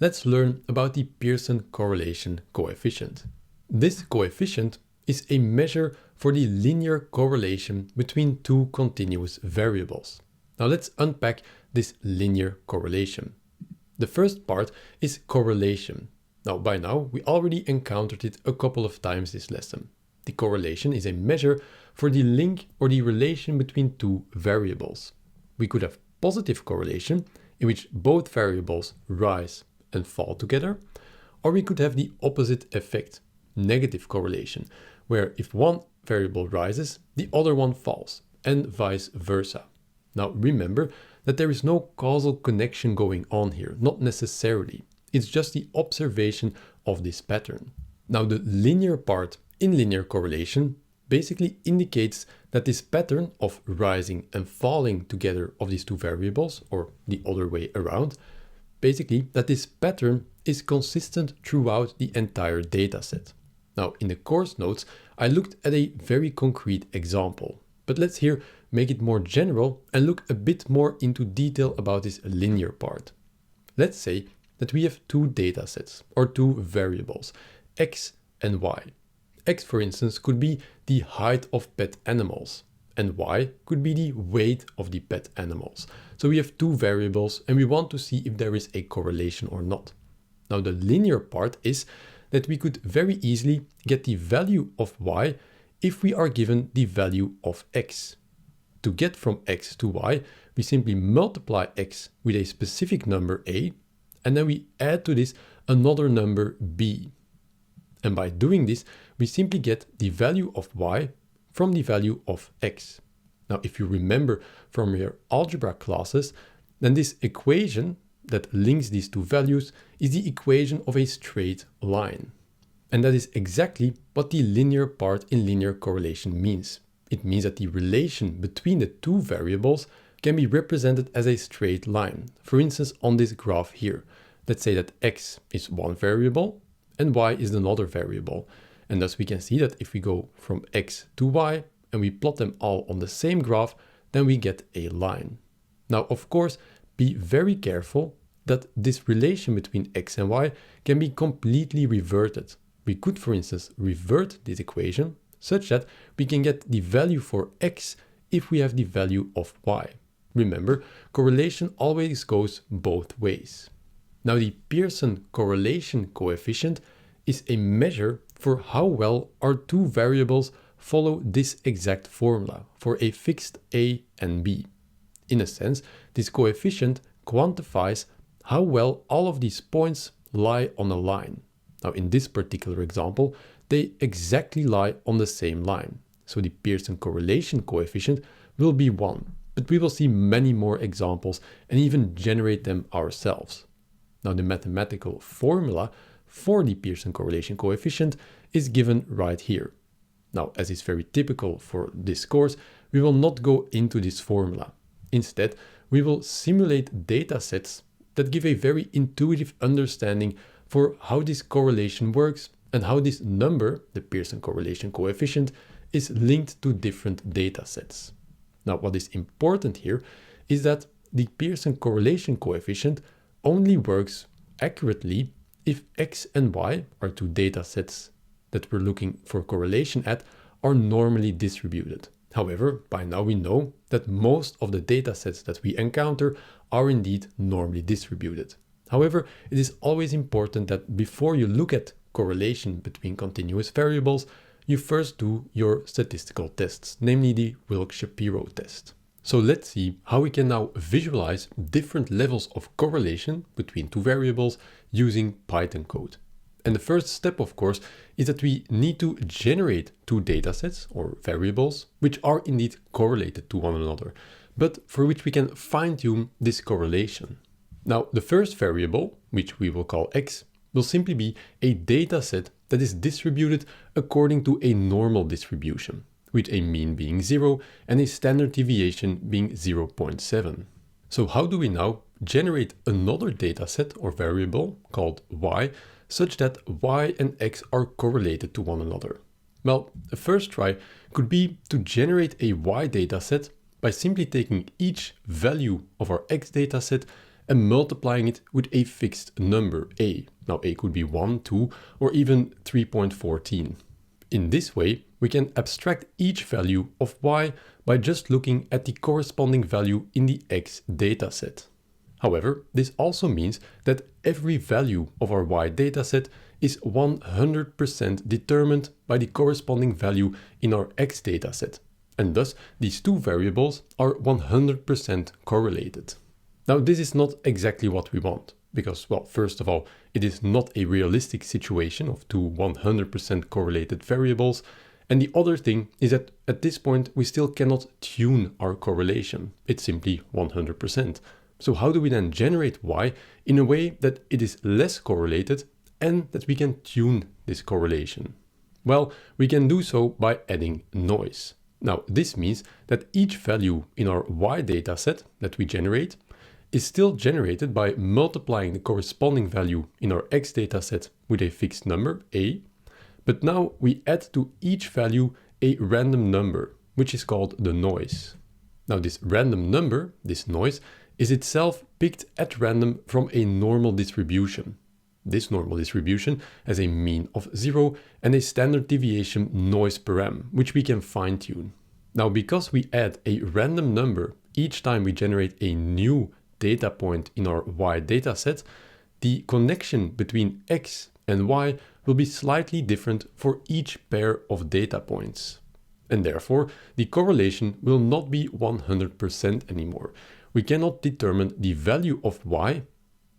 let's learn about the Pearson correlation coefficient. This coefficient is a measure for the linear correlation between two continuous variables. Now let's unpack this linear correlation. The first part is correlation. By now, we already encountered it a couple of times this lesson. The correlation is a measure for the link or the relation between two variables. We could have positive correlation, in which both variables rise and fall together, or we could have the opposite effect, negative correlation, where if one variable rises, the other one falls, and vice versa. Now remember that there is no causal connection going on here, not necessarily. It's just the observation of this pattern. Now the linear part in linear correlation basically indicates that this pattern of rising and falling together of these two variables, or the other way around, basically that this pattern is consistent throughout the entire dataset. Now in the course notes, I looked at a very concrete example, but let's here make it more general and look a bit more into detail about this linear part. Let's say that we have two datasets or two variables, x and y. X, for instance, could be the height of pet animals, and y could be the weight of the pet animals. So we have two variables and we want to see if there is a correlation or not. Now the linear part is that we could very easily get the value of y if we are given the value of x. To get from x to y, we simply multiply x with a specific number a, and then we add to this another number b. And by doing this, we simply get the value of y from the value of x. Now, if you remember from your algebra classes, then this equation that links these two values is the equation of a straight line. And that is exactly what the linear part in linear correlation means. It means that the relation between the two variables can be represented as a straight line. For instance, on this graph here, let's say that x is one variable and y is another variable. And thus we can see that if we go from x to y and we plot them all on the same graph, then we get a line. Now, of course, be very careful that this relation between x and y can be completely reverted. We could, for instance, revert this equation such that we can get the value for x if we have the value of y. Remember, correlation always goes both ways. Now, the Pearson correlation coefficient is a measure for how well our two variables follow this exact formula for a fixed a and b. In a sense, this coefficient quantifies how well all of these points lie on a line. Now, in this particular example, they exactly lie on the same line. So the Pearson correlation coefficient will be 1, but we will see many more examples and even generate them ourselves. Now, the mathematical formula for the Pearson correlation coefficient is given right here. Now, as is very typical for this course, we will not go into this formula. Instead, we will simulate data sets that give a very intuitive understanding for how this correlation works and how this number, the Pearson correlation coefficient, is linked to different data sets. Now, what is important here is that the Pearson correlation coefficient only works accurately if x and y, are two data sets that we're looking for correlation at, are normally distributed. However, by now we know that most of the data sets that we encounter are indeed normally distributed. However, it is always important that before you look at correlation between continuous variables, you first do your statistical tests, namely the Wilk-Shapiro test. So let's see how we can now visualize different levels of correlation between two variables using Python code. And the first step, of course, is that we need to generate two datasets or variables which are indeed correlated to one another, but for which we can fine-tune this correlation. Now, the first variable, which we will call x, will simply be a dataset that is distributed according to a normal distribution, with a mean being 0 and a standard deviation being 0.7. So how do we now generate another dataset or variable called y such that y and x are correlated to one another? Well, the first try could be to generate a y dataset by simply taking each value of our x dataset and multiplying it with a fixed number, a. Now a could be 1, 2, or even 3.14. In this way, we can abstract each value of y by just looking at the corresponding value in the x dataset. However, this also means that every value of our y dataset is 100% determined by the corresponding value in our x dataset, and thus these two variables are 100% correlated. Now, this is not exactly what we want, because, well, first of all, it is not a realistic situation of two 100% correlated variables, and the other thing is that at this point we still cannot tune our correlation. It's simply 100%. So how do we then generate y in a way that it is less correlated and that we can tune this correlation? Well, we can do so by adding noise. Now, this means that each value in our y dataset that we generate is still generated by multiplying the corresponding value in our x dataset with a fixed number, a, but now we add to each value a random number, which is called the noise. Now, this random number, this noise, is itself picked at random from a normal distribution. This normal distribution has a mean of 0 and a standard deviation noise param, which we can fine-tune. Now, because we add a random number each time we generate a new data point in our y dataset, the connection between x and y will be slightly different for each pair of data points. And therefore, the correlation will not be 100% anymore. We cannot determine the value of y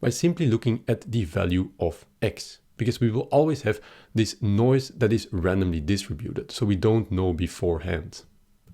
by simply looking at the value of x, because we will always have this noise that is randomly distributed, so we don't know beforehand.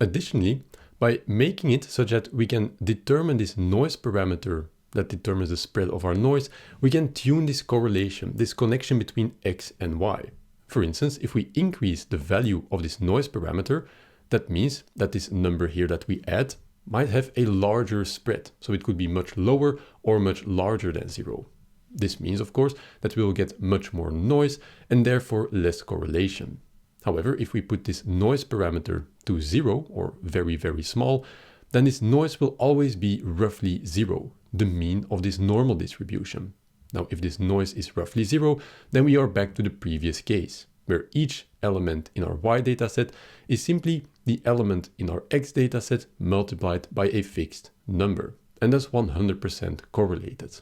Additionally, by making it such that we can determine this noise parameter that determines the spread of our noise, we can tune this correlation, this connection between x and y. For instance, if we increase the value of this noise parameter, that means that this number here that we add might have a larger spread, so it could be much lower or much larger than 0. This means, of course, that we will get much more noise and therefore less correlation. However, if we put this noise parameter to 0 or very, very small, then this noise will always be roughly 0, the mean of this normal distribution. Now, if this noise is roughly 0, then we are back to the previous case, where each element in our y dataset is simply the element in our x dataset multiplied by a fixed number, and thus 100% correlated.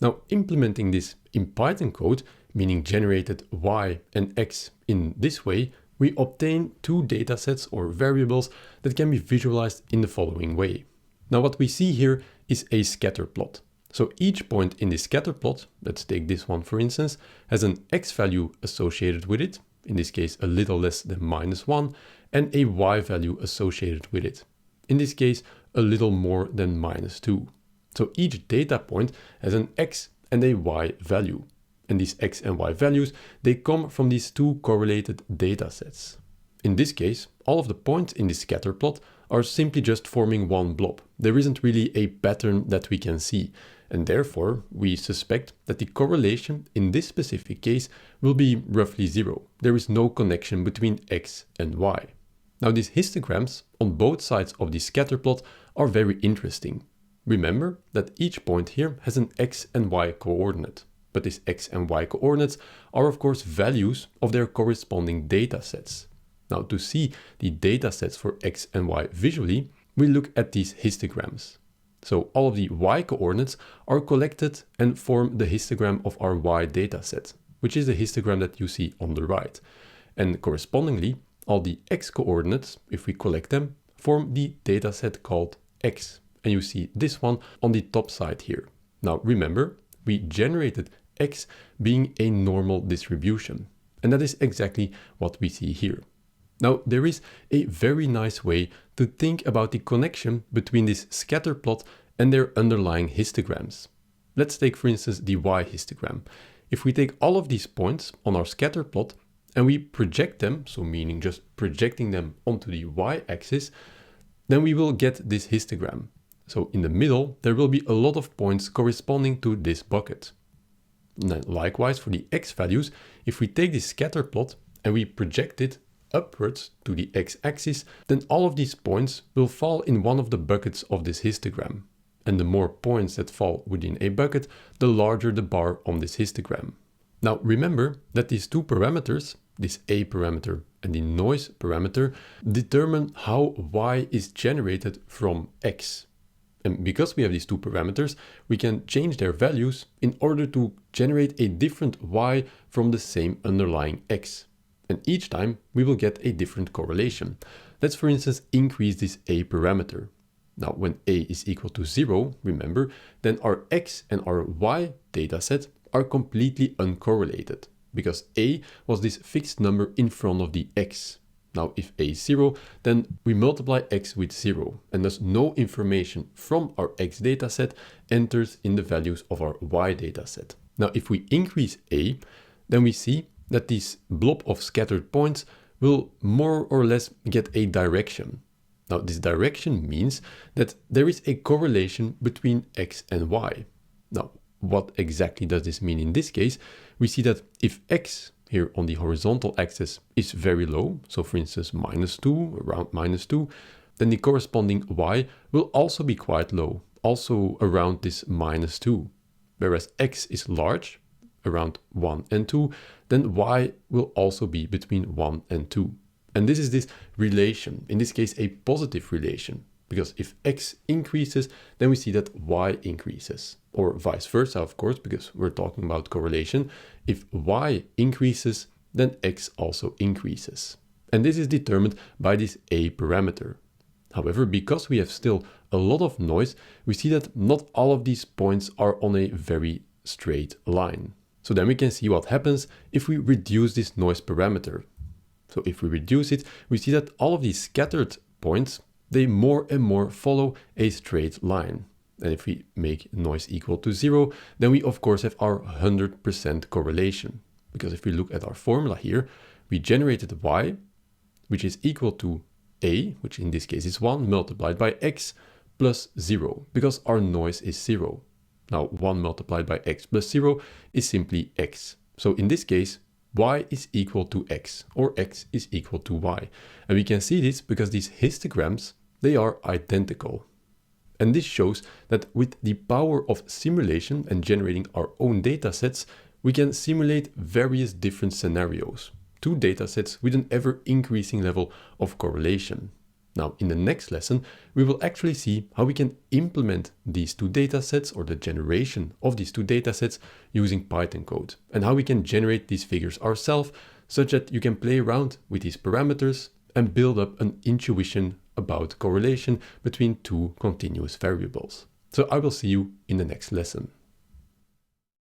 Now, implementing this in Python code, meaning generated y and x in this way, we obtain two datasets or variables that can be visualized in the following way. Now, what we see here is a scatter plot. So each point in this scatter plot, let's take this one for instance, has an x value associated with it, in this case a little less than -1, and a y value associated with it, in this case a little more than -2. So each data point has an x and a y value. And these x and y values, they come from these two correlated data sets. In this case, all of the points in this scatter plot are simply just forming one blob. There isn't really a pattern that we can see, and therefore we suspect that the correlation in this specific case will be roughly 0. There is no connection between x and y. Now, these histograms on both sides of the scatter plot are very interesting. Remember that each point here has an x and y coordinate. But these x and y coordinates are of course values of their corresponding data sets. Now, to see the data sets for x and y visually, we look at these histograms. So all of the y coordinates are collected and form the histogram of our y data set, which is the histogram that you see on the right. And correspondingly, all the x coordinates, if we collect them, form the data set called x. And you see this one on the top side here. Now remember, we generated x being a normal distribution. And that is exactly what we see here. Now, there is a very nice way to think about the connection between this scatter plot and their underlying histograms. Let's take, for instance, the y histogram. If we take all of these points on our scatter plot and we project them, so meaning just projecting them onto the y-axis, then we will get this histogram. So in the middle, there will be a lot of points corresponding to this bucket. Now, likewise, for the x values, if we take this scatter plot and we project it upwards to the x-axis, then all of these points will fall in one of the buckets of this histogram. and the more points that fall within a bucket, the larger the bar on this histogram. Now remember that these two parameters, this A parameter and the noise parameter, determine how Y is generated from X. And because we have these two parameters, we can change their values in order to generate a different Y from the same underlying X. And each time we will get a different correlation. Let's for instance increase this A parameter. Now when A is equal to 0, remember, then our X and our Y dataset are completely uncorrelated, because A was this fixed number in front of the X. Now if A is 0, then we multiply X with 0, and thus no information from our X dataset enters in the values of our Y dataset. Now if we increase A, then we see that this blob of scattered points will more or less get a direction. Now this direction means that there is a correlation between X and Y. Now what exactly does this mean in this case? We see that if X here on the horizontal axis is very low, so for instance -2, around -2, then the corresponding Y will also be quite low, also around this -2. Whereas X is large, around 1 and 2, then Y will also be between 1 and 2. And this is this relation, in this case a positive relation, because if X increases, then we see that Y increases, or vice versa, of course, because we're talking about correlation. If Y increases, then X also increases. And this is determined by this A parameter. However, because we have still a lot of noise, we see that not all of these points are on a very straight line. So then we can see what happens if we reduce this noise parameter. So if we reduce it, we see that all of these scattered points, they more and more follow a straight line. And if we make noise equal to 0, then we of course have our 100% correlation. Because if we look at our formula here, we generated Y, which is equal to A, which in this case is 1, multiplied by X plus 0, because our noise is 0. Now 1 multiplied by X plus 0 is simply X. So in this case, Y is equal to X, or X is equal to Y. And we can see this because these histograms, they are identical. And this shows that with the power of simulation and generating our own datasets, we can simulate various different scenarios, two datasets with an ever increasing level of correlation. Now, in the next lesson, we will actually see how we can implement these two datasets, or the generation of these two datasets, using Python code, and how we can generate these figures ourselves, such that you can play around with these parameters and build up an intuition about correlation between two continuous variables. So I will see you in the next lesson.